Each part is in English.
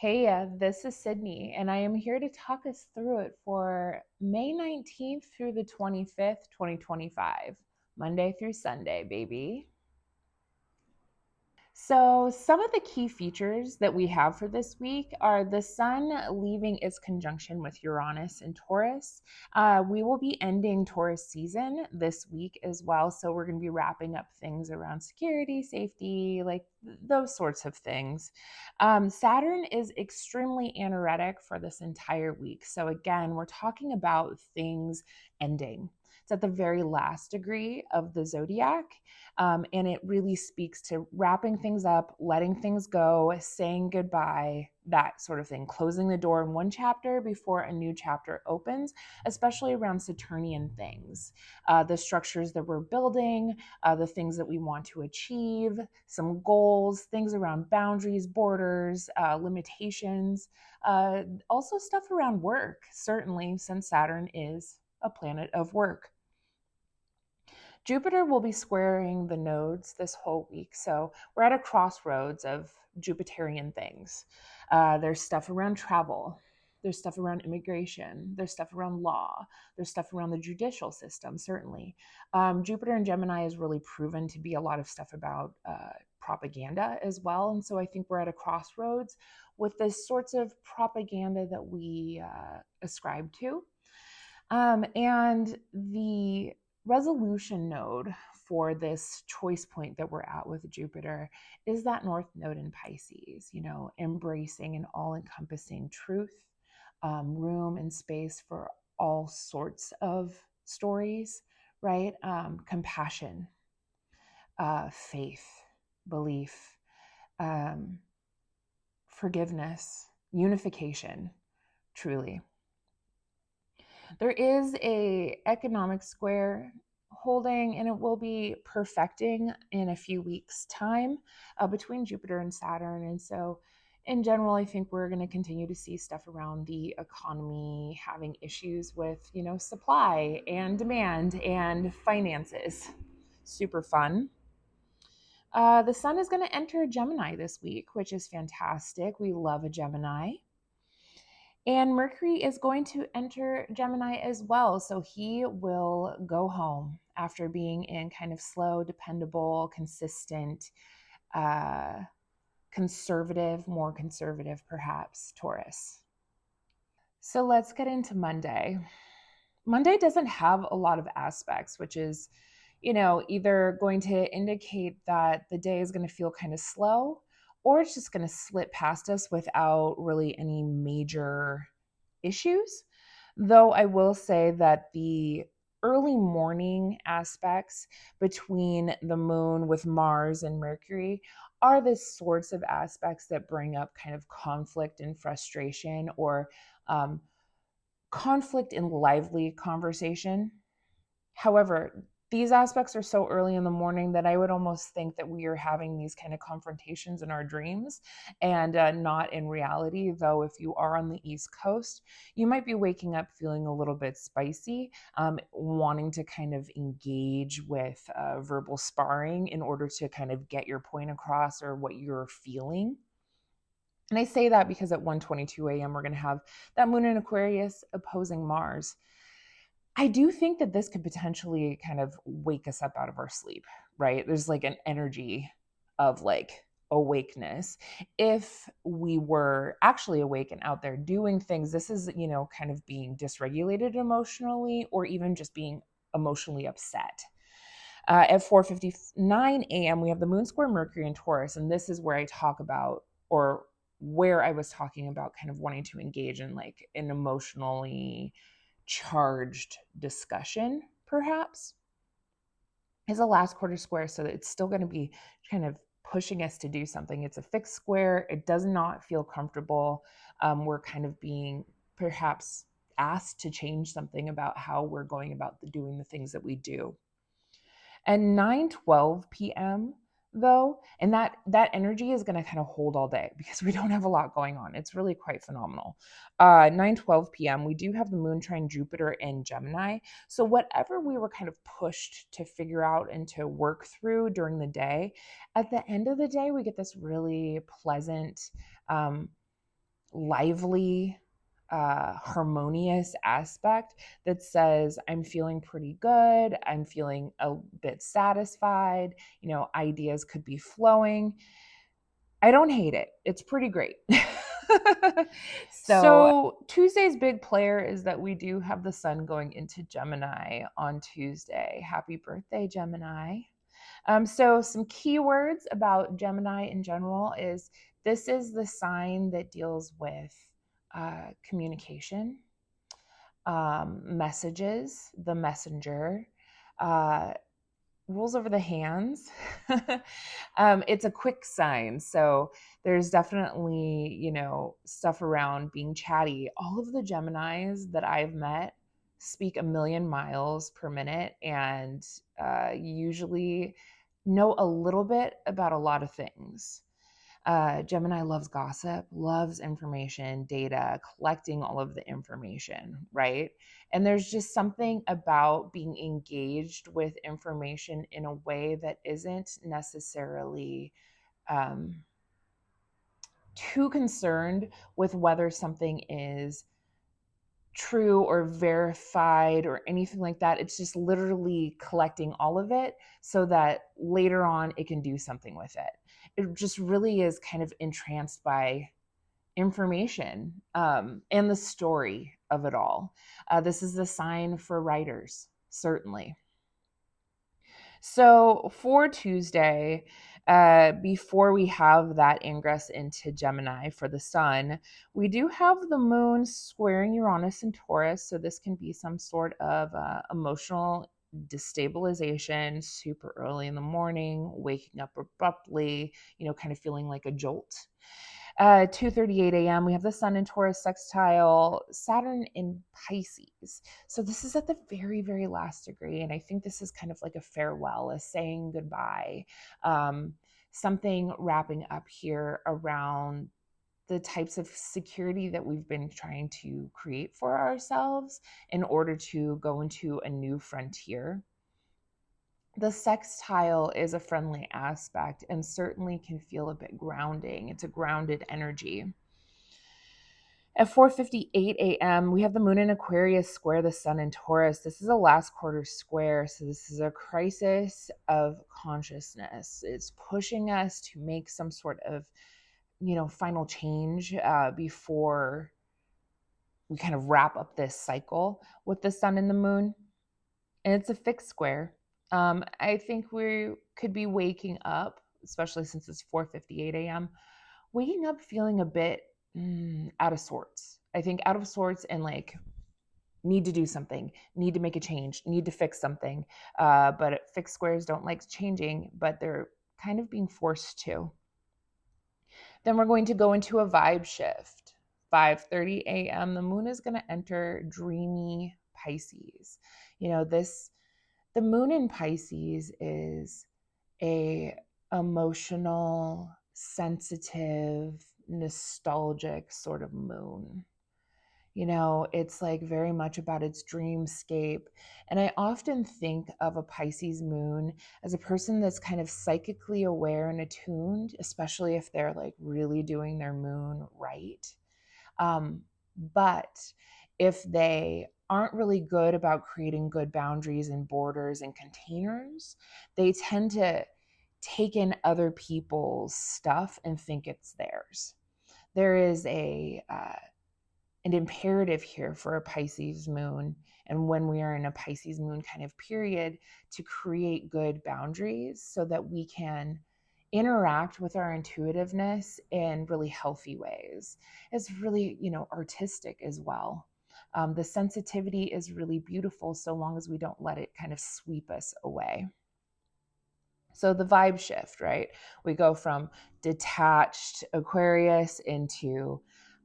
Hey, this is Sydney, and I am here to talk us through it for May 19th through the 25th, 2025, Monday through Sunday, baby. So, some of the key features that we have for this week are the sun leaving its conjunction with Uranus and Taurus. We will be ending Taurus season this week as well. So, we're going to be wrapping up things around security, safety, like those sorts of things. Saturn is extremely anoretic for this entire week. So, again, we're talking about things ending. It's at the very last degree of the zodiac. And it really speaks to wrapping things up, letting things go, saying goodbye, that sort of thing, closing the door in one chapter before a new chapter opens, especially around Saturnian things, the structures that we're building, the things that we want to achieve, some goals, things around boundaries, borders, limitations, also stuff around work, certainly, since Saturn is a planet of work. Jupiter will be squaring the nodes this whole week. So we're at a crossroads of Jupiterian things. There's stuff around travel. There's stuff around immigration. There's stuff around law. There's stuff around the judicial system, certainly. Jupiter and Gemini has really proven to be a lot of stuff about propaganda as well. And so I think we're at a crossroads with the sorts of propaganda that we ascribe to. And the resolution node for this choice point that we're at with Jupiter is that North Node in Pisces, embracing an all encompassing truth, room and space for all sorts of stories, right? Compassion, faith, belief, um, forgiveness, unification, truly. There is a economic square holding, and it will be perfecting in a few weeks' time between Jupiter and Saturn. And so, in general, I think we're going to continue to see stuff around the economy having issues with, supply and demand and finances. Super fun. The sun is going to enter Gemini this week, which is fantastic. We love a Gemini. And Mercury is going to enter Gemini as well. So he will go home after being in kind of slow, dependable, consistent, uh, more conservative, perhaps, Taurus. So let's get into Monday. Monday doesn't have a lot of aspects, which is, either going to indicate that the day is going to feel kind of slow, or it's just going to slip past us without really any major issues. Though I will say that the early morning aspects between the moon with Mars and Mercury are the sorts of aspects that bring up kind of conflict and frustration, or um, conflict in lively conversation. However, these aspects are so early in the morning that I would almost think that we are having these kind of confrontations in our dreams and not in reality. Though, if you are on the East Coast, you might be waking up feeling a little bit spicy, wanting to kind of engage with verbal sparring in order to kind of get your point across or what you're feeling. And I say that because at 1:22 a.m. we're going to have that moon in Aquarius opposing Mars. I do think that this could potentially kind of wake us up out of our sleep, right? There's like an energy of like awakeness. If we were actually awake and out there doing things, this is, kind of being dysregulated emotionally, or even just being emotionally upset. At 4:59 a.m., we have the moon square Mercury in Taurus. And this is where I talk about, or where I was talking about kind of wanting to engage in like an emotionally charged discussion, perhaps, is a last quarter square. So it's still going to be kind of pushing us to do something. It's a fixed square. It does not feel comfortable. We're kind of being perhaps asked to change something about how we're going about doing the things that we do. At 9:12 p.m., though, and that energy is going to kind of hold all day because we don't have a lot going on. It's really quite phenomenal. 9:12 p.m., we do have the moon trine Jupiter in Gemini. So whatever we were kind of pushed to figure out and to work through during the day, at the end of the day, we get this really pleasant, lively, harmonious aspect that says, I'm feeling pretty good. I'm feeling a bit satisfied. Ideas could be flowing. I don't hate it. It's pretty great. So Tuesday's big player is that we do have the sun going into Gemini on Tuesday. Happy birthday, Gemini. So some keywords about Gemini in general is this is the sign that deals with communication, messages, the messenger, uh, rules over the hands. It's a quick sign. So there's definitely, stuff around being chatty. All of the Geminis that I've met speak a million miles per minute and usually know a little bit about a lot of things. Gemini loves gossip, loves information, data, collecting all of the information, right? And there's just something about being engaged with information in a way that isn't necessarily um, too concerned with whether something is true or verified or anything like that. It's just literally collecting all of it so that later on it can do something with it. It just really is kind of entranced by information and the story of it all. This is the sign for writers, certainly. So for Tuesday, before we have that ingress into Gemini for the sun, we do have the moon squaring Uranus and Taurus. So this can be some sort of emotional destabilization super early in the morning, waking up abruptly, kind of feeling like a jolt. 2:38 a.m. we have the sun in Taurus sextile Saturn in Pisces. So this is at the very, very last degree, and I think this is kind of like a farewell, a saying goodbye, something wrapping up here around the types of security that we've been trying to create for ourselves in order to go into a new frontier. The sextile is a friendly aspect and certainly can feel a bit grounding. It's a grounded energy. At 4:58 a.m., we have the moon in Aquarius square the sun in Taurus. This is a last quarter square, so this is a crisis of consciousness. It's pushing us to make some sort of, final change before we kind of wrap up this cycle with the sun and the moon. And it's a fixed square. I think we could be waking up, especially since it's 4:58 a.m., waking up feeling a bit out of sorts. I think out of sorts and like need to do something, need to make a change, need to fix something. But fixed squares don't like changing, but they're kind of being forced to. Then we're going to go into a vibe shift. 5:30 a.m. the moon is going to enter dreamy Pisces. The moon in Pisces is a emotional, sensitive, nostalgic sort of moon. It's like very much about its dreamscape. And I often think of a Pisces moon as a person that's kind of psychically aware and attuned, especially if they're like really doing their moon right. But if they aren't really good about creating good boundaries and borders and containers, they tend to take in other people's stuff and think it's theirs. There is an imperative here for a Pisces moon, and when we are in a Pisces moon kind of period, to create good boundaries so that we can interact with our intuitiveness in really healthy ways. It's really, artistic as well. The sensitivity is really beautiful so long as we don't let it kind of sweep us away. So the vibe shift, right? We go from detached Aquarius into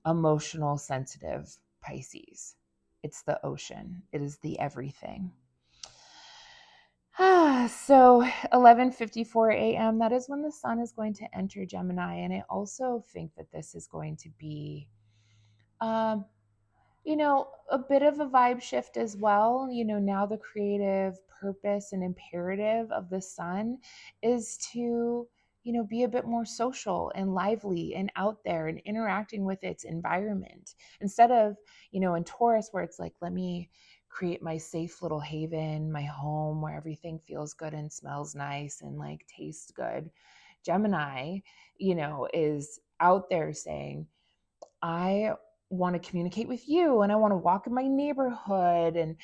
emotional, sensitive Pisces. It's the ocean. It is the everything. So 11:54 a.m., that is when the sun is going to enter Gemini. And I also think that this is going to be, a bit of a vibe shift as well. Now the creative purpose and imperative of the sun is to be a bit more social and lively and out there and interacting with its environment instead of, in Taurus, where it's like, let me create my safe little haven, my home where everything feels good and smells nice and like tastes good. Gemini, is out there saying, I want to communicate with you and I want to walk in my neighborhood and,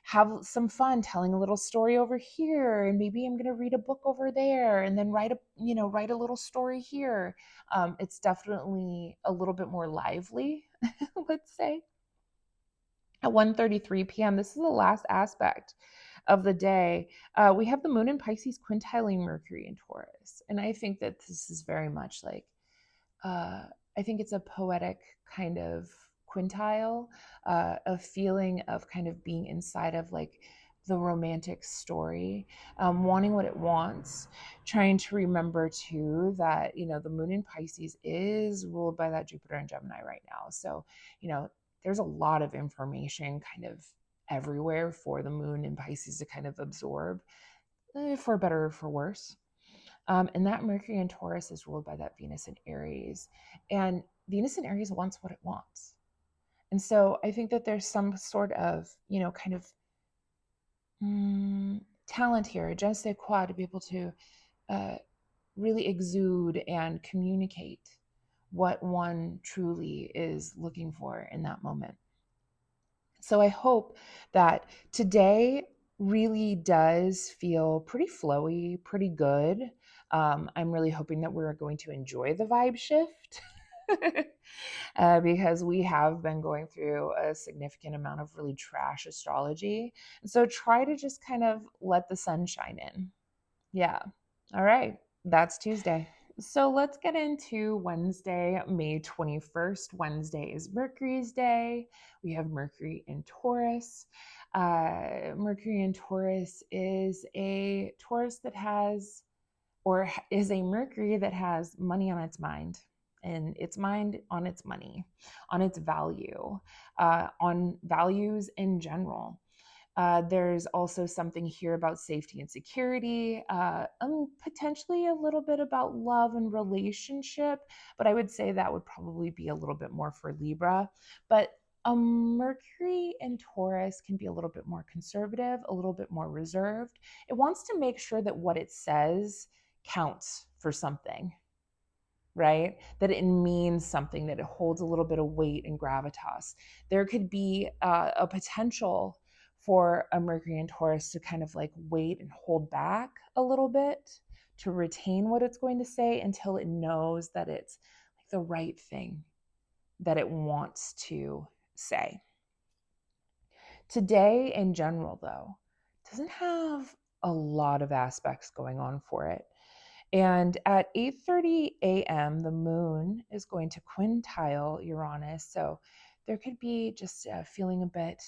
have some fun telling a little story over here. And maybe I'm going to read a book over there and then write a little story here. It's definitely a little bit more lively, let's say. At 1:33 p.m., this is the last aspect of the day. We have the moon in Pisces quintiling Mercury in Taurus. And I think that this is very much like, I think it's a poetic kind of quintile, a feeling of kind of being inside of like the romantic story, wanting what it wants, trying to remember too that, the moon in Pisces is ruled by that Jupiter and Gemini right now. So, there's a lot of information kind of everywhere for the moon in Pisces to kind of absorb, for better or for worse. And that Mercury in Taurus is ruled by that Venus in Aries. And Venus in Aries wants what it wants. And so I think that there's some sort of, kind of talent here, je ne sais quoi, to be able to really exude and communicate what one truly is looking for in that moment. So I hope that today really does feel pretty flowy, pretty good. I'm really hoping that we're going to enjoy the vibe shift because we have been going through a significant amount of really trash astrology. And so try to just kind of let the sun shine in. Yeah. All right. That's Tuesday. So let's get into Wednesday, May 21st. Wednesday is Mercury's day. We have Mercury in Taurus. Mercury in Taurus is a Taurus that has, or is a Mercury that has money on its mind, and its mind on its money, on its value, on values in general. There's also something here about safety and security, potentially a little bit about love and relationship, but I would say that would probably be a little bit more for Libra. But a Mercury in Taurus can be a little bit more conservative, a little bit more reserved. It wants to make sure that what it says counts for something, right? That it means something, that it holds a little bit of weight and gravitas. There could be a potential for a Mercury in Taurus to kind of like wait and hold back a little bit to retain what it's going to say until it knows that it's like the right thing that it wants to say. Today in general, though, doesn't have a lot of aspects going on for it. And at 8:30 a.m., the moon is going to quintile Uranus. So there could be just feeling a bit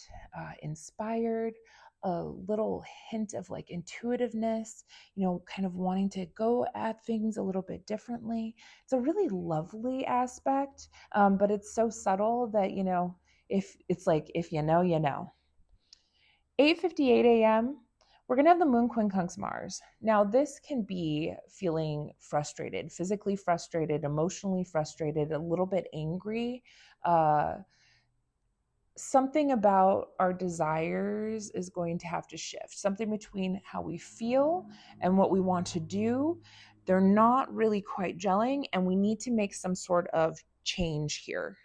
inspired, a little hint of like intuitiveness, kind of wanting to go at things a little bit differently. It's a really lovely aspect, but it's so subtle that, if it's like, if you know, you know. 8:58 a.m., we're going to have the moon quincunx Mars. Now, this can be feeling frustrated, physically frustrated, emotionally frustrated, a little bit angry. Something about our desires is going to have to shift. Something between how we feel and what we want to do. They're not really quite gelling, and we need to make some sort of change here.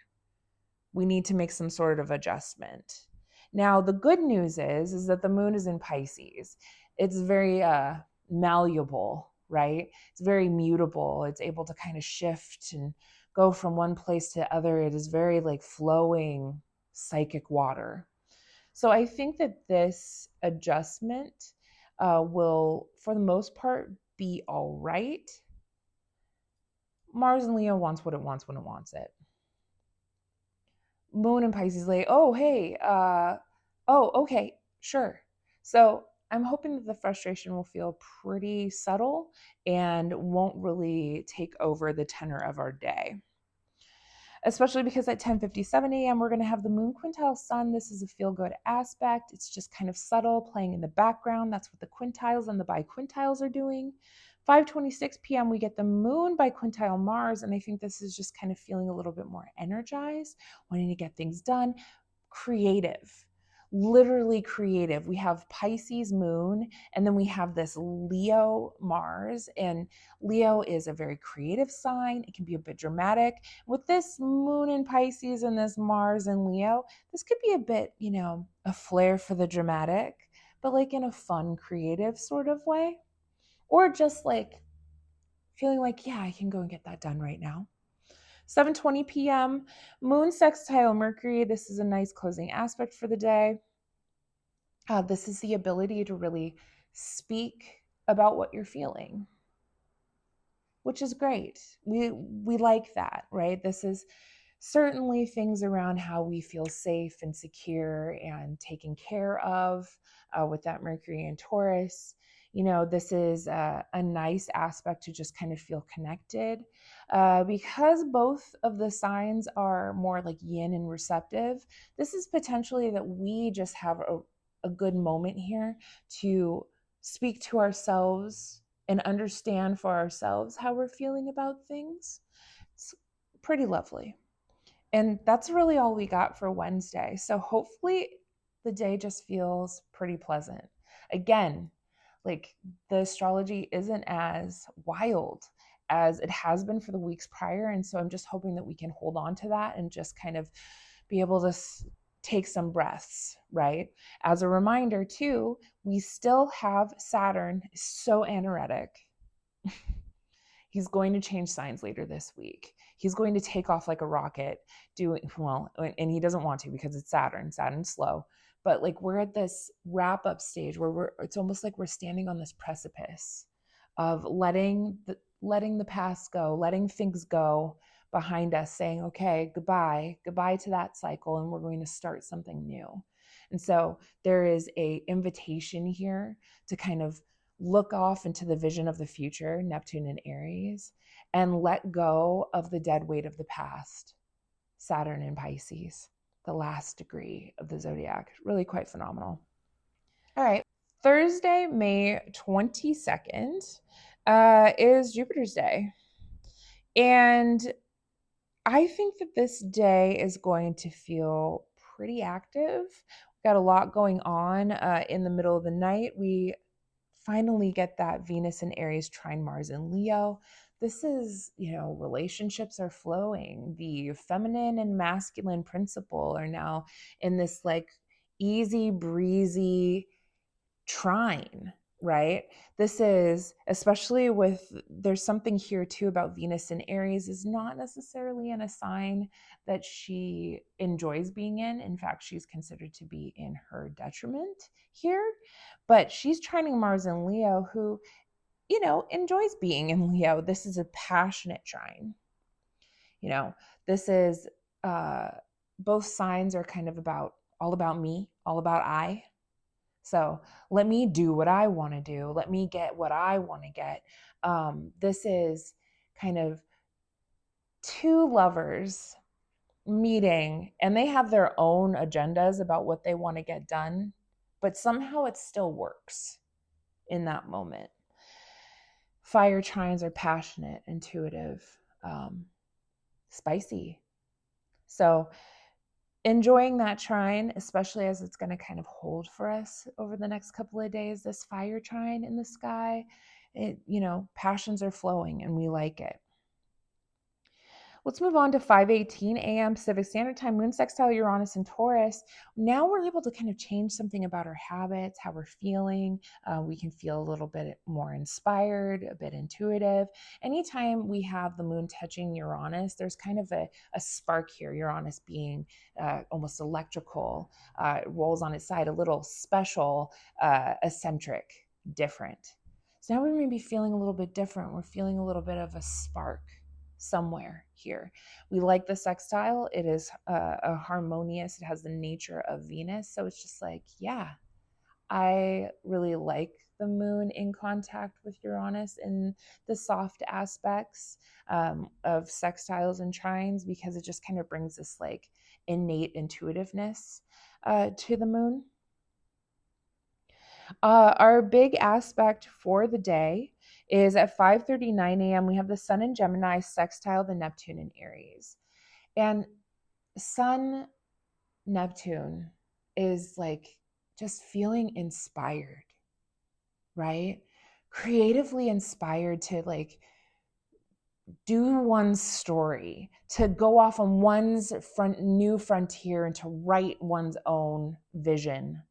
We need to make some sort of adjustment. Now, the good news is that the moon is in Pisces. It's very malleable, right? It's very mutable. It's able to kind of shift and go from one place to the other. It is very like flowing psychic water. So I think that this adjustment will, for the most part, be all right. Mars and Leo wants what it wants when it wants it. Moon and Pisces like, oh, hey, oh, okay, sure. So I'm hoping that the frustration will feel pretty subtle and won't really take over the tenor of our day. Especially because at 10:57 a.m., we're going to have the moon quintile sun. This is a feel-good aspect. It's just kind of subtle, playing in the background. That's what the quintiles and the biquintiles are doing. 5:26 p.m. we get the moon by quintile Mars, and I think this is just kind of feeling a little bit more energized, wanting to get things done, creative, literally creative. We have Pisces moon, and then we have this Leo Mars, and Leo is a very creative sign. It can be a bit dramatic. With this moon in Pisces and this Mars in Leo, this could be a bit, a flair for the dramatic, but like in a fun, creative sort of way, or just like feeling like, yeah, I can go and get that done right now. 7:20 p.m. Moon sextile Mercury. This is a nice closing aspect for the day. This is the ability to really speak about what you're feeling, which is great. We like that, right? This is certainly things around how we feel safe and secure and taken care of with that Mercury and Taurus. This is a nice aspect to just kind of feel connected because both of the signs are more like yin and receptive. This is potentially that we just have a good moment here to speak to ourselves and understand for ourselves how we're feeling about things. It's pretty lovely. And that's really all we got for Wednesday. So hopefully the day just feels pretty pleasant. Again, like the astrology isn't as wild as it has been for the weeks prior. And so I'm just hoping that we can hold on to that and just kind of be able to take some breaths, right? As a reminder, too, we still have Saturn so anoretic. He's going to change signs later this week. He's going to take off like a rocket, and he doesn't want to because it's Saturn. Saturn's slow. But like we're at this wrap up stage where it's almost like we're standing on this precipice of letting the past go, letting things go behind us, saying, okay, goodbye to that cycle, and we're going to start something new. And so there is a invitation here to kind of look off into the vision of the future, Neptune and Aries, and let go of the dead weight of the past, Saturn and Pisces, the last degree of the zodiac. Really quite phenomenal. All right. Thursday, May 22nd, is Jupiter's Day. And I think that this day is going to feel pretty active. We've got a lot going on in the middle of the night. We finally get that Venus and Aries trine Mars and Leo. This is, relationships are flowing. The feminine and masculine principle are now in this like easy breezy trine, right? This is, especially there's something here too about Venus and Aries is not necessarily in a sign that she enjoys being in. In fact, she's considered to be in her detriment here, but she's trining Mars and Leo, who, enjoys being in Leo. This is a passionate trine. This is, both signs are kind of all about me, all about I. So let me do what I want to do. Let me get what I want to get. This is kind of two lovers meeting, and they have their own agendas about what they want to get done, but somehow it still works in that moment. Fire trines are passionate, intuitive, spicy. So enjoying that trine, especially as it's going to kind of hold for us over the next couple of days, this fire trine in the sky, passions are flowing and we like it. Let's move on to 5:18 a.m. Pacific Standard Time, moon sextile Uranus and Taurus. Now we're able to kind of change something about our habits, how we're feeling. We can feel a little bit more inspired, a bit intuitive. Anytime we have the moon touching Uranus, there's kind of a spark here, Uranus being almost electrical, it rolls on its side, a little special, eccentric, different. So now we may be feeling a little bit different. We're feeling a little bit of a spark somewhere here. We like the sextile. It is a harmonious, it has the nature of Venus. So it's just like, yeah, I really like the moon in contact with Uranus in the soft aspects of sextiles and trines, because it just kind of brings this like innate intuitiveness to the moon. Our big aspect for the day is at 5:39 a.m. We have the Sun in Gemini sextile the Neptune in Aries. And Sun Neptune is like just feeling inspired, right? Creatively inspired to like do one's story, to go off on one's new frontier and to write one's own vision,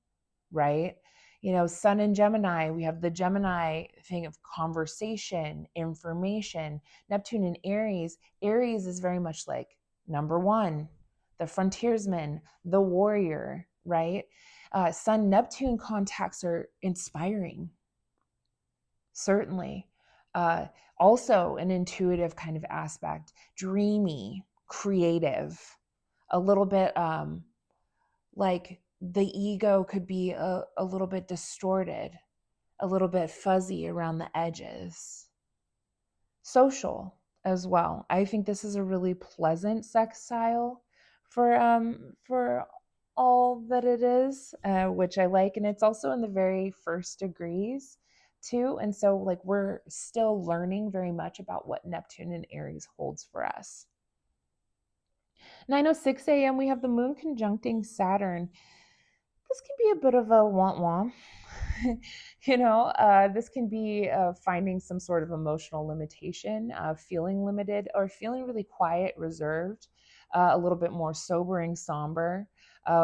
right? You know, Sun in Gemini, we have the Gemini thing of conversation, information. Neptune in Aries, Aries is very much like number one, the frontiersman, the warrior, right? Sun Neptune contacts are inspiring, certainly. Uh, Also, an intuitive kind of aspect, dreamy, creative, a little bit like the ego could be a little bit distorted, a little bit fuzzy around the edges. Social as well. I think this is a really pleasant sextile for all that it is, which I like, and it's also in the very first degrees too. And so, like, we're still learning very much about what Neptune and Aries holds for us. 9:06 a.m. we have the Moon conjuncting Saturn. This can be a bit of a wah-wah. This can be finding some sort of emotional limitation, feeling limited, or feeling really quiet, reserved, a little bit more sobering, somber.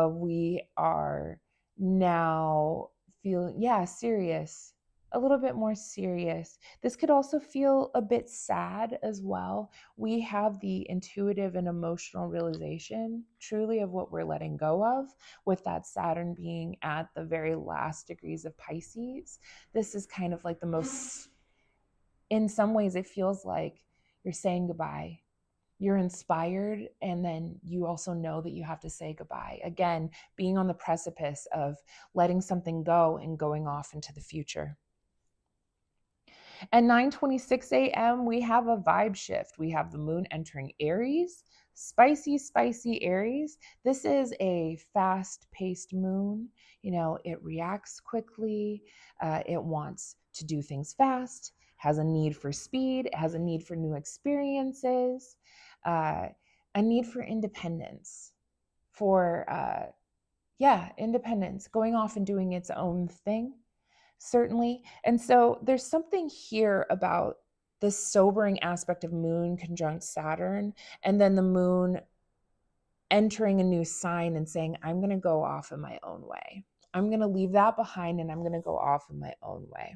We are now feeling, serious, a little bit more serious. This could also feel a bit sad as well. We have the intuitive and emotional realization truly of what we're letting go of, with that Saturn being at the very last degrees of Pisces. This is kind of like the most, in some ways, it feels like you're saying goodbye. You're inspired, and then you also know that you have to say goodbye. Again, being on the precipice of letting something go and going off into the future. At 9:26 a.m., we have a vibe shift. We have the moon entering Aries, spicy Aries. This is a fast-paced moon. You know, it reacts quickly. It wants to do things fast, has a need for speed, has a need for new experiences, uh, a need for independence, for, independence, going off and doing its own thing, certainly. And so there's something here about the sobering aspect of moon conjunct Saturn, and then the moon entering a new sign and saying, I'm going to go off in my own way. I'm going to leave that behind and I'm going to go off in my own way.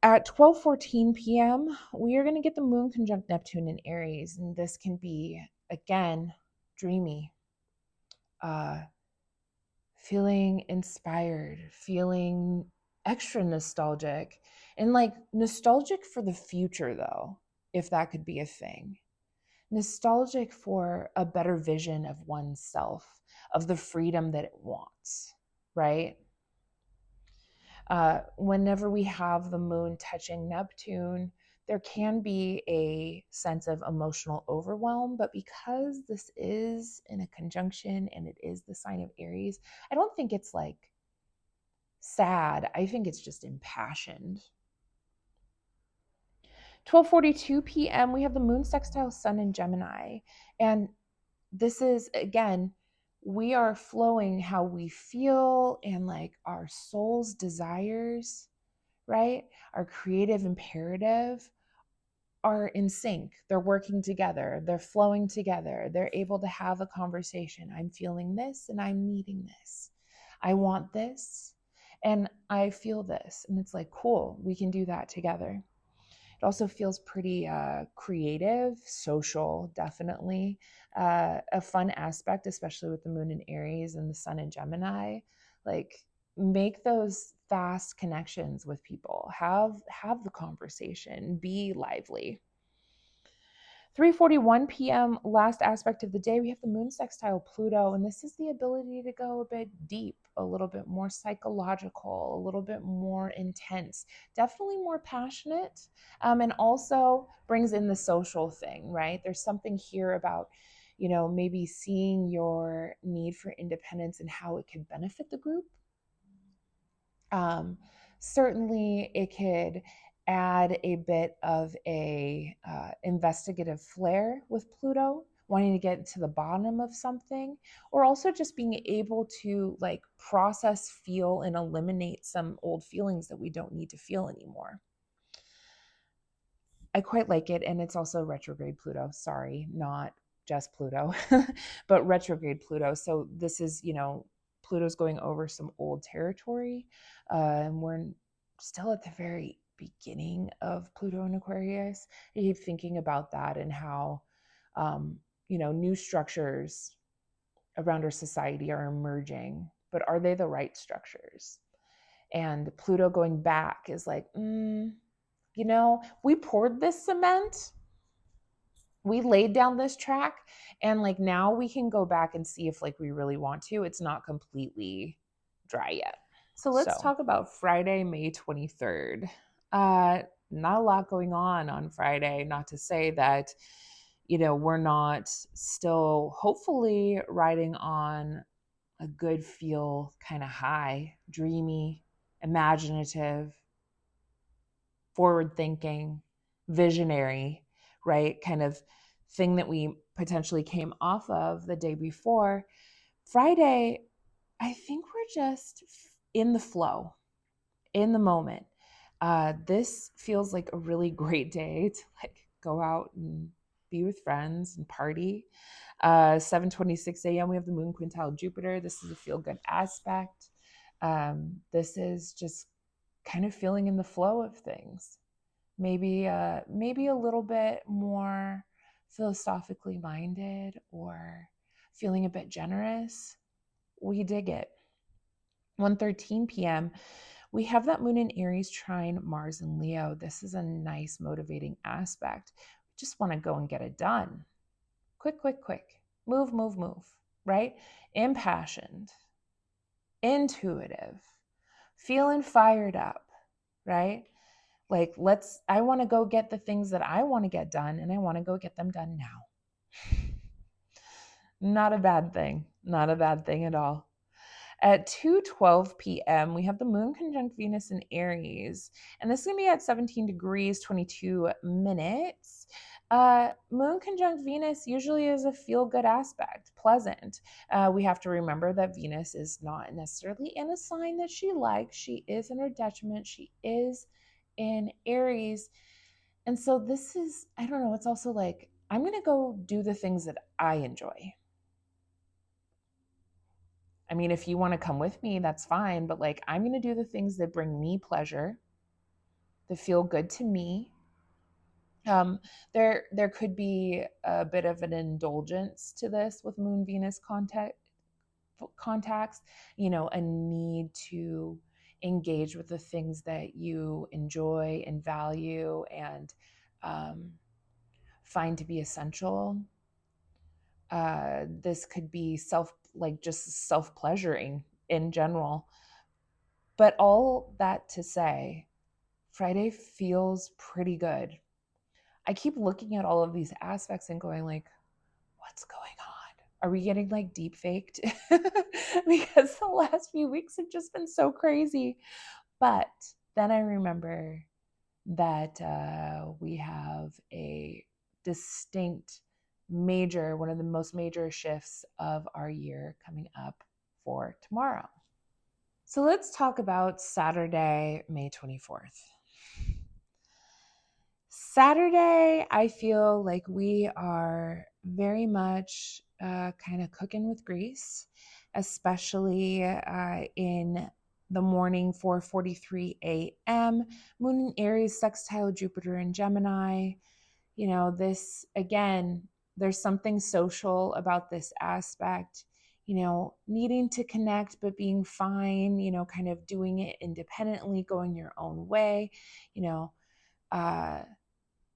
At 12:14 p.m., we are going to get the moon conjunct Neptune in Aries, and this can be, again, dreamy, feeling inspired, feeling extra nostalgic, and like nostalgic for the future, though, if that could be a thing. Nostalgic for a better vision of oneself, of the freedom that it wants, right? Whenever we have the moon touching Neptune, there can be a sense of emotional overwhelm, but because this is in a conjunction and it is the sign of Aries, I don't think it's like sad. I think it's just impassioned. 12:42 p.m., we have the moon sextile Sun in Gemini. And this is, again, we are flowing how we feel and like our soul's desires, right? Our creative imperative are in sync. They're working together. They're flowing together. They're able to have a conversation. I'm feeling this and I'm needing this. I want this and I feel this. And it's like, cool, we can do that together. It also feels pretty creative, social, definitely. A fun aspect, especially with the moon in Aries and the sun in Gemini. Like, make those fast connections with people. Have the conversation. Be lively. 3:41 p.m., last aspect of the day, we have the moon sextile Pluto, and this is the ability to go a bit deep, a little bit more psychological, a little bit more intense, definitely more passionate, and also brings in the social thing, right? There's something here about, maybe seeing your need for independence and how it could benefit the group. Um, Certainly, it could add a bit of a investigative flair with Pluto, wanting to get to the bottom of something, or also just being able to like process, feel, and eliminate some old feelings that we don't need to feel anymore. I quite like it, and it's also retrograde Pluto. Sorry, not just Pluto, but retrograde Pluto. So this is, Pluto's going over some old territory, and we're still at the very beginning of Pluto in Aquarius. I keep thinking about that and how, new structures around our society are emerging, but are they the right structures? And Pluto going back is like, we poured this cement, we laid down this track, and like now we can go back and see if like we really want to. It's not completely dry yet. So let's talk about Friday, May 23rd. Not a lot going on Friday, not to say that, we're not still hopefully riding on a good feel kind of high, dreamy, imaginative, forward thinking, visionary, right? Kind of thing that we potentially came off of the day before. Friday, I think we're just in the flow, in the moment. This feels like a really great day to like go out and be with friends and party. 7:26 a.m. we have the moon quintile Jupiter. This is a feel good aspect. This is just kind of feeling in the flow of things. Maybe a little bit more philosophically minded or feeling a bit generous. We dig it. 1:13 p.m. we have that moon in Aries trine Mars and Leo. This is a nice motivating aspect. We just want to go and get it done. Quick. Move, right? Impassioned, intuitive, feeling fired up, right? Like, I want to go get the things that I want to get done, and I want to go get them done now. Not a bad thing. Not a bad thing at all. At 2:12 p.m., we have the moon conjunct Venus in Aries, and this is going to be at 17 degrees, 22 minutes. Moon conjunct Venus usually is a feel-good aspect, pleasant. We have to remember that Venus is not necessarily in a sign that she likes. She is in her detriment. She is in Aries. And so this is, I don't know, it's also like, I'm going to go do the things that I enjoy. I mean, if you want to come with me, that's fine. But like, I'm going to do the things that bring me pleasure, that feel good to me. There could be a bit of an indulgence to this with Moon Venus contacts, a need to engage with the things that you enjoy and value and find to be essential. This could be just self-pleasuring in general. But all that to say, Friday feels pretty good. I keep looking at all of these aspects and going like, what's going on? Are we getting like deep faked? Because the last few weeks have just been so crazy. But then I remember that we have a distinct one of the most major shifts of our year coming up for tomorrow. So let's talk about Saturday, May 24th. Saturday, I feel like we are very much kind of cooking with grease, especially in the morning, 4:43 a.m. Moon in Aries, sextile Jupiter in Gemini. This again, there's something social about this aspect. Needing to connect, but being fine. Kind of doing it independently, going your own way.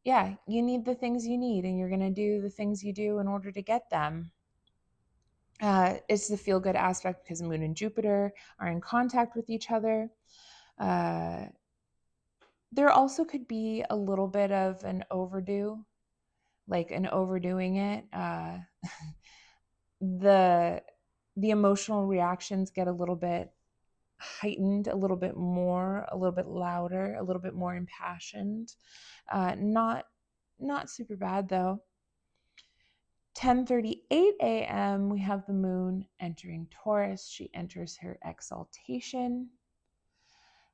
Yeah, you need the things you need, and you're going to do the things you do in order to get them. It's the feel good aspect because Moon and Jupiter are in contact with each other. There also could be a little bit of an overdoing it. The emotional reactions get a little bit heightened a little bit more, a little bit louder, a little bit more impassioned. Not super bad though. 10:38 a.m. we have the moon entering Taurus. She enters her exaltation.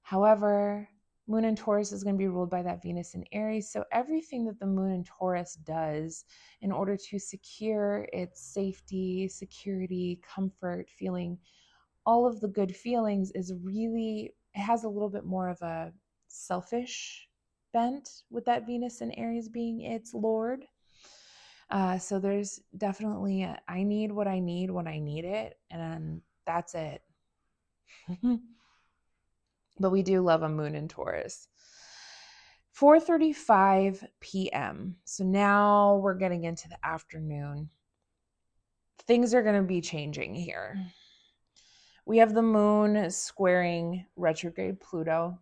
However, moon in Taurus is going to be ruled by that Venus in Aries. So everything that the moon in Taurus does in order to secure its safety, security, comfort, feeling all of the good feelings is really, it has a little bit more of a selfish bent with that Venus in Aries being its lord. So there's definitely I need what I need when I need it, and that's it. But we do love a moon in Taurus. 4:35 p.m. So now we're getting into the afternoon. Things are going to be changing here. We have the moon squaring retrograde Pluto.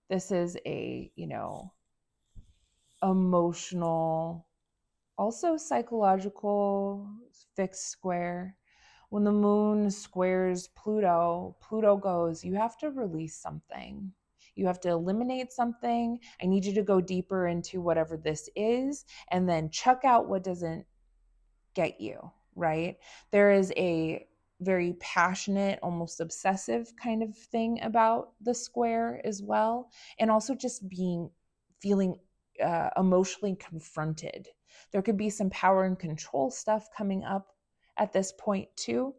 This is a, emotional, also psychological fixed square. When the moon squares Pluto, Pluto goes, you have to release something. You have to eliminate something. I need you to go deeper into whatever this is and then chuck out what doesn't get you, right? There is a very passionate, almost obsessive kind of thing about the square as well. And also just feeling emotionally confronted. There could be some power and control stuff coming up at this point too.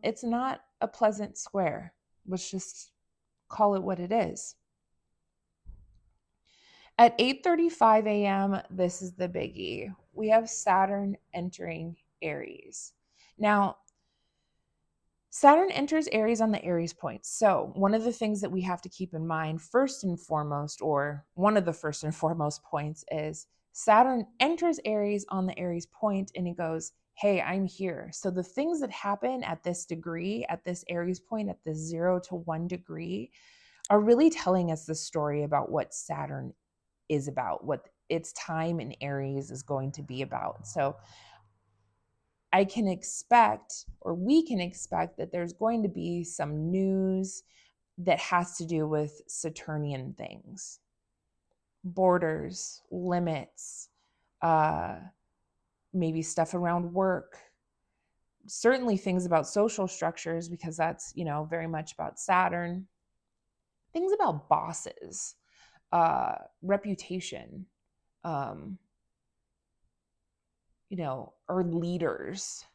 It's not a pleasant square. Let's just call it what it is. At 8:35 a.m., this is the biggie. We have Saturn entering Aries. Now, Saturn enters Aries on the Aries point. So, one of the things that we have to keep in mind, first and foremost, or one of the first and foremost points, is Saturn enters Aries on the Aries point and it goes, hey, I'm here. So, the things that happen at this degree, at this Aries point, at this 0 to 1 degree, are really telling us the story about what Saturn is about, what its time in Aries is going to be about. So, I can expect, or we can expect, that there's going to be some news that has to do with Saturnian things, borders, limits, maybe stuff around work, certainly things about social structures, because that's, very much about Saturn, things about bosses, reputation, or leaders.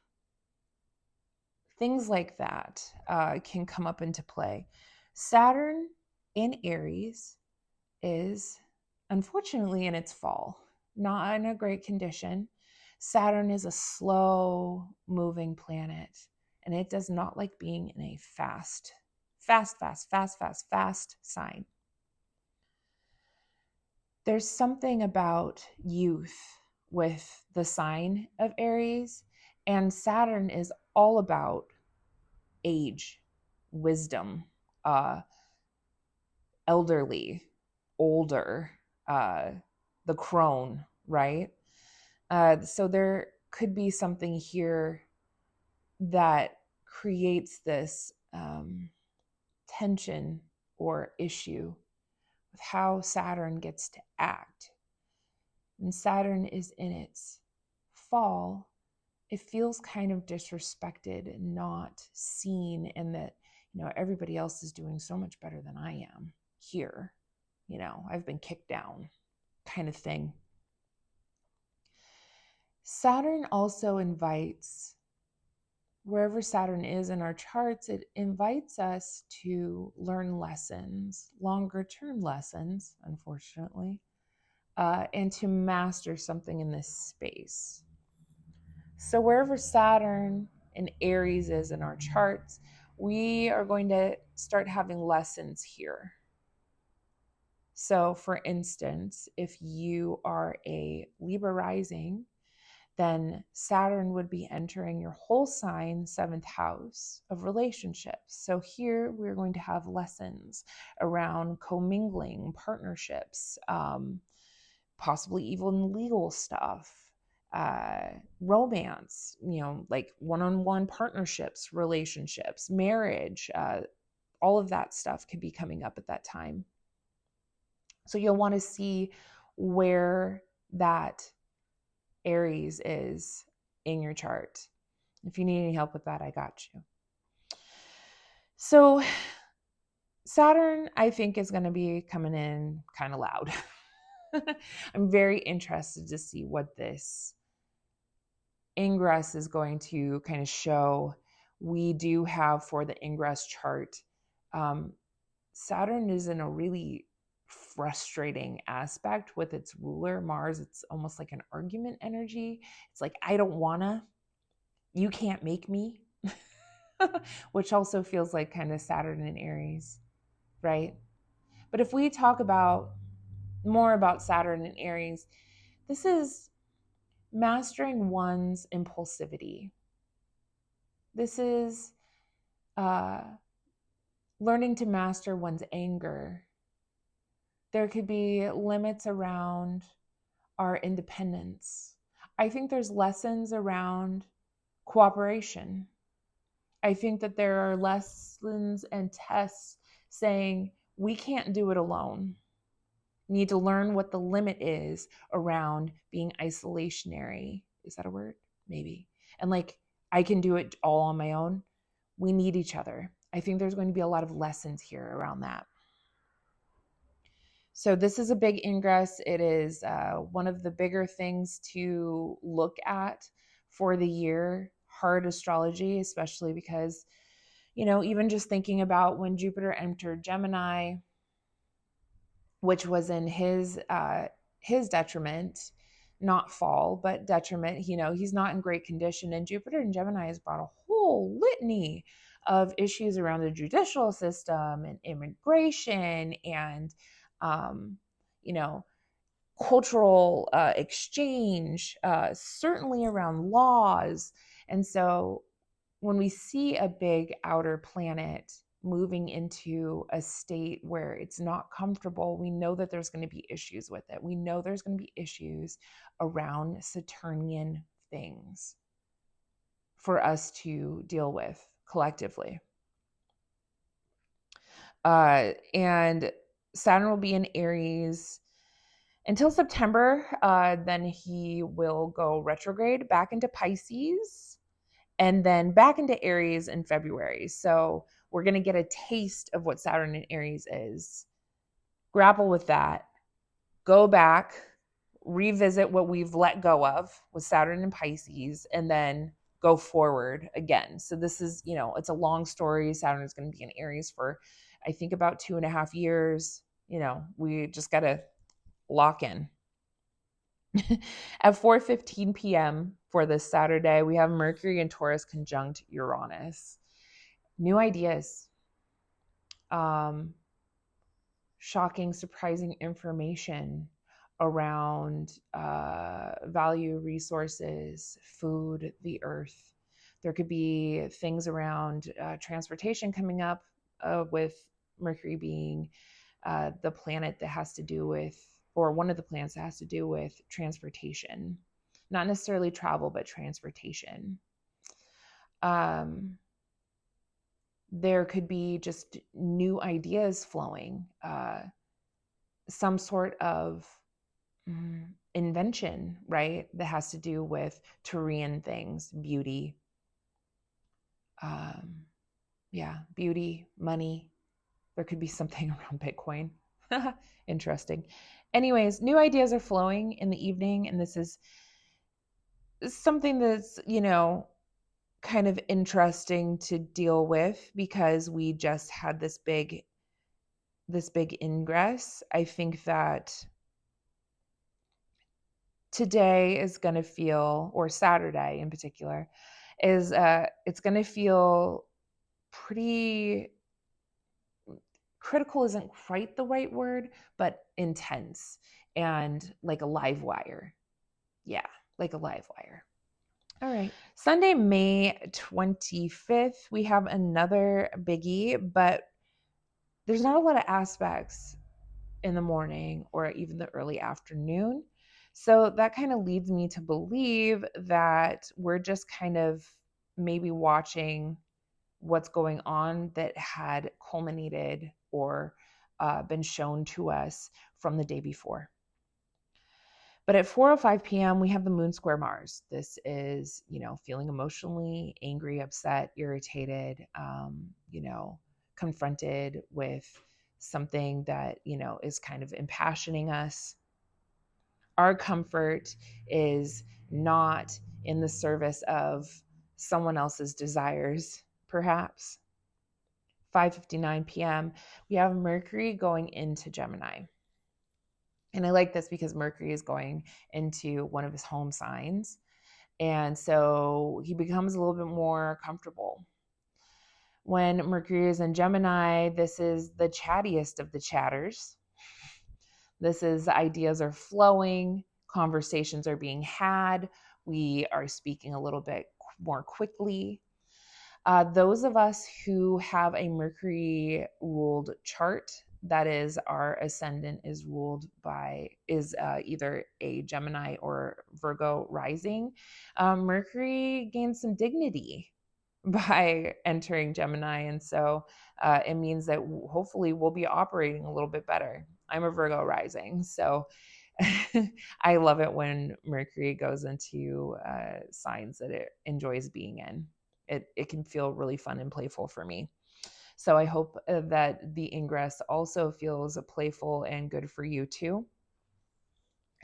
Things like that can come up into play. Saturn in Aries is unfortunately in its fall, not in a great condition. Saturn is a slow moving planet, and it does not like being in a fast sign. There's something about youth with the sign of Aries, and Saturn is all about age, wisdom, elderly, older, the crone, right? So there could be something here that creates this tension or issue with how Saturn gets to act. When Saturn is in its fall, it feels kind of disrespected and not seen, and that, everybody else is doing so much better than I am here. I've been kicked down kind of thing. Saturn also invites, wherever Saturn is in our charts, it invites us to learn lessons, longer term lessons, unfortunately, and to master something in this space. So wherever Saturn and Aries is in our charts, we are going to start having lessons here. So for instance, if you are a Libra rising, then Saturn would be entering your whole sign, 7th house of relationships. So here we're going to have lessons around commingling, partnerships, possibly even legal stuff, romance, like one-on-one partnerships, relationships, marriage, all of that stuff could be coming up at that time. So you'll want to see where that Aries is in your chart. If you need any help with that, I got you. So Saturn, I think, is going to be coming in kind of loud. I'm very interested to see what this ingress is going to kind of show. We do have for the ingress chart, Saturn is in a really frustrating aspect with its ruler, Mars. It's almost like an argument energy. It's like, I don't wanna, you can't make me, which also feels like kind of Saturn and Aries, right? But if we talk about more about Saturn and Aries, this is mastering one's impulsivity. This is learning to master one's anger. There could be limits around our independence. I think there's lessons around cooperation. I think that there are lessons and tests saying we can't do it alone. We need to learn what the limit is around being isolationary. Is that a word? Maybe. And like, I can do it all on my own. We need each other. I think there's going to be a lot of lessons here around that. So this is a big ingress. It is one of the bigger things to look at for the year, hard astrology, especially because, even just thinking about when Jupiter entered Gemini, which was in his detriment, not fall, but detriment. He's not in great condition, and Jupiter in Gemini has brought a whole litany of issues around the judicial system and immigration and cultural exchange, certainly around laws. And so when we see a big outer planet moving into a state where it's not comfortable, we know that there's going to be issues with it. We know there's going to be issues around Saturnian things for us to deal with collectively. And Saturn will be in Aries until September. Then he will go retrograde back into Pisces and then back into Aries in February. So we're going to get a taste of what Saturn in Aries is. Grapple with that. Go back, revisit what we've let go of with Saturn in Pisces, and then go forward again. So this is, it's a long story. Saturn is going to be in Aries for, I think, about 2.5 years. We just got to lock in. At 4:15 p.m. for this Saturday, we have Mercury in Taurus conjunct Uranus. New ideas, shocking, surprising information around value, resources, food, the earth. There could be things around transportation coming up with Mercury being the planet that has to do with, or one of the planets that has to do with transportation, not necessarily travel, but transportation. There could be just new ideas flowing, some sort of invention, right? That has to do with Turian things, beauty. Beauty, money. There could be something around Bitcoin. Interesting. Anyways, new ideas are flowing in the evening, and this is something that's, kind of interesting to deal with because we just had this big ingress. I think that today is going to feel, or Saturday in particular, is it's going to feel pretty critical. Isn't quite the right word, but intense and like a live wire. Yeah, like a live wire. All right. Sunday, May 25th, we have another biggie, but there's not a lot of aspects in the morning or even the early afternoon. So that kind of leads me to believe that we're just kind of maybe watching what's going on that had culminated or been shown to us from the day before. But at 4:05 p.m., we have the moon square Mars. This is, feeling emotionally angry, upset, irritated, confronted with something that, is kind of impassioning us. Our comfort is not in the service of someone else's desires, perhaps. 5:59 p.m., we have Mercury going into Gemini. And I like this because Mercury is going into one of his home signs. And so he becomes a little bit more comfortable. When Mercury is in Gemini, this is the chattiest of the chatters. This is ideas are flowing, conversations are being had. We are speaking a little bit more quickly. Those of us who have a Mercury ruled chart, that is our ascendant is either a Gemini or Virgo rising, Mercury gains some dignity by entering Gemini. And so it means that hopefully we'll be operating a little bit better. I'm a Virgo rising, so I love it when Mercury goes into signs that it enjoys being in. It can feel really fun and playful for me. So I hope that the ingress also feels playful and good for you too.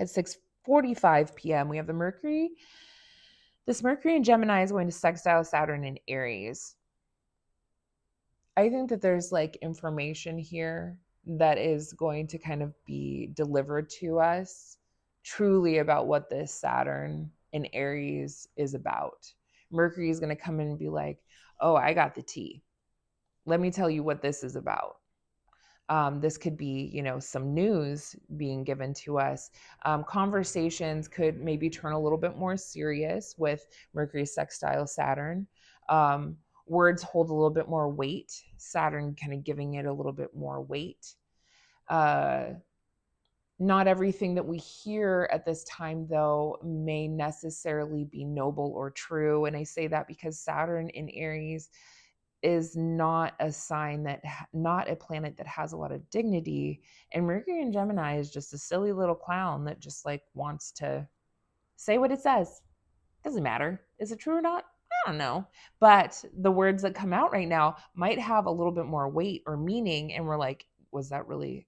At 6:45 p.m., we have the Mercury. This Mercury in Gemini is going to sextile Saturn in Aries. I think that there's information here that is going to kind of be delivered to us truly about what this Saturn in Aries is about. Mercury is going to come in and be like, oh, I got the tea. Let me tell you what this is about. This could be, some news being given to us. Conversations could maybe turn a little bit more serious with Mercury sextile Saturn. Words hold a little bit more weight. Saturn kind of giving it a little bit more weight. Not everything that we hear at this time, though, may necessarily be noble or true. And I say that because Saturn in Aries is not a planet that has a lot of dignity. And Mercury in Gemini is just a silly little clown that just wants to say what it says. Doesn't matter. Is it true or not? I don't know. But the words that come out right now might have a little bit more weight or meaning. And we're like, is that really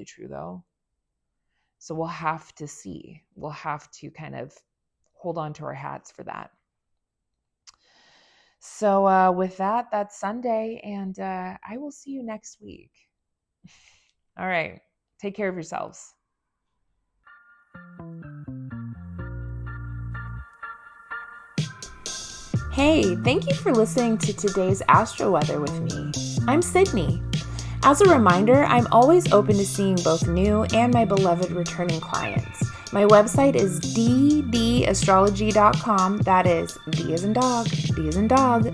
true though? So we'll have to see. We'll have to kind of hold on to our hats for that. So with that, that's Sunday, and I will see you next week. All right. Take care of yourselves. Hey, thank you for listening to today's Astro Weather with me. I'm Sydney. As a reminder, I'm always open to seeing both new and my beloved returning clients. My website is ddastrology.com. That is D as in dog,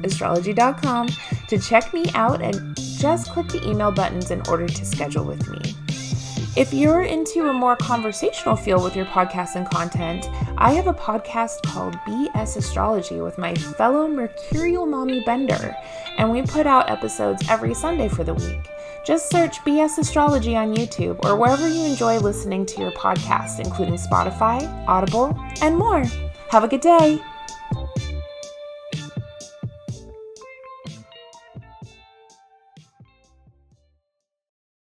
astrology.com to check me out and just click the email buttons in order to schedule with me. If you're into a more conversational feel with your podcast and content, I have a podcast called BS Astrology with my fellow Mercurial Mommy Bender, and we put out episodes every Sunday for the week. Just search BS Astrology on YouTube or wherever you enjoy listening to your podcast, including Spotify, Audible, and more. Have a good day.